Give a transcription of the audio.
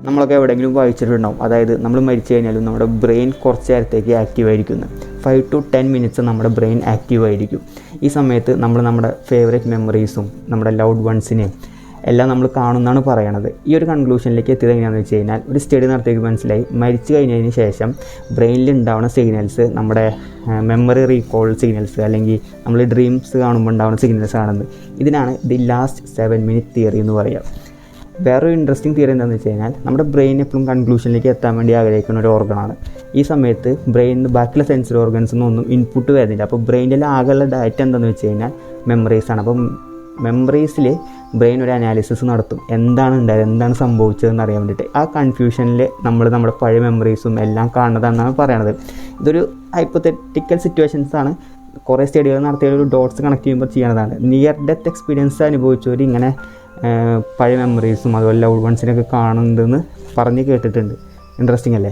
നമ്മളൊക്കെ എവിടെയെങ്കിലും വായിച്ചിട്ടുണ്ടാവും, അതായത് നമ്മൾ മരിച്ചു കഴിഞ്ഞാലും നമ്മുടെ ബ്രെയിൻ കുറച്ച് നേരത്തേക്ക് ആക്റ്റീവ് ആയിരിക്കുന്നു. 5 to 10 മിനിറ്റ്സ് നമ്മുടെ ബ്രെയിൻ ആക്റ്റീവ് ആയിരിക്കും. ഈ സമയത്ത് നമ്മൾ നമ്മുടെ ഫേവറേറ്റ് മെമ്മറീസും നമ്മുടെ ലൗഡ് വൺസിനെയും എല്ലാം നമ്മൾ കാണുമെന്നാണ് പറയണത്. ഈ ഒരു കൺക്ലൂഷനിലേക്ക് എത്തിയത് എങ്ങനെയാണെന്ന് വെച്ച് കഴിഞ്ഞാൽ, ഒരു സ്റ്റഡി നടത്തിയപ്പോൾ മനസ്സിലായി, മരിച്ചു കഴിഞ്ഞതിന് ശേഷം ബ്രെയിനിൽ ഉണ്ടാവുന്ന സിഗ്നൽസ് നമ്മുടെ മെമ്മറി റീകോൾ സിഗ്നൽസ് അല്ലെങ്കിൽ നമ്മൾ ഡ്രീംസ് കാണുമ്പോൾ ഉണ്ടാവുന്ന സിഗ്നൽസ് ആണെന്ന്. ഇതിനാണ് ദി ലാസ്റ്റ് 7 മിനിറ്റ് തിയറി എന്ന് പറയുക. വേറൊരു ഇൻട്രസ്റ്റിംഗ് തിയറി എന്താണെന്ന് വെച്ച് കഴിഞ്ഞാൽ, നമ്മുടെ ബ്രെയിൻ എപ്പോഴും കൺക്ലൂഷനിലേക്ക് എത്താൻ വേണ്ടി ആഗ്രഹിക്കുന്ന ഒരു ഓർഗനാണ്. ഈ സമയത്ത് ബ്രെയിനിന് ബാക്കിയുള്ള സെൻസറി ഓർഗൻസിനൊന്നും ഇൻപുട്ട് വരുന്നില്ല. അപ്പോൾ ബ്രെയിനിൽ ആകെയുള്ള ഡയറ്റ് എന്താണെന്ന് വെച്ച് കഴിഞ്ഞാൽ മെമ്മറീസാണ്. അപ്പം മെമ്മറീസിൽ ബ്രെയിൻ ഒരു അനാലിസിസ് നടത്തും, എന്താണ് ഉണ്ടായത്, എന്താണ് സംഭവിച്ചതെന്ന് അറിയാൻ വേണ്ടിയിട്ട്. ആ കൺഫ്യൂഷനിൽ നമ്മുടെ പഴയ മെമ്മറീസും എല്ലാം കാണുന്നതാണെന്നാണ് പറയണത്. ഇതൊരു ഹൈപ്പോത്തറ്റിക്കൽ സിറ്റുവേഷൻസാണ്. കുറേ സ്റ്റഡികൾ നടത്തിയ ഒരു ഡോട്ട്സ് കണക്ട് ചെയ്യുമ്പോൾ ചെയ്യണതാണ്. നിയർ ഡെത്ത് എക്സ്പീരിയൻസ് അനുഭവിച്ചവർ ഇങ്ങനെ പഴയ മെമ്മറീസും അതുപോലെ ലൗഡ് വൺസിനൊക്കെ കാണുന്നുണ്ടെന്ന് പറഞ്ഞ് കേട്ടിട്ടുണ്ട്. ഇൻട്രസ്റ്റിംഗ് അല്ലേ?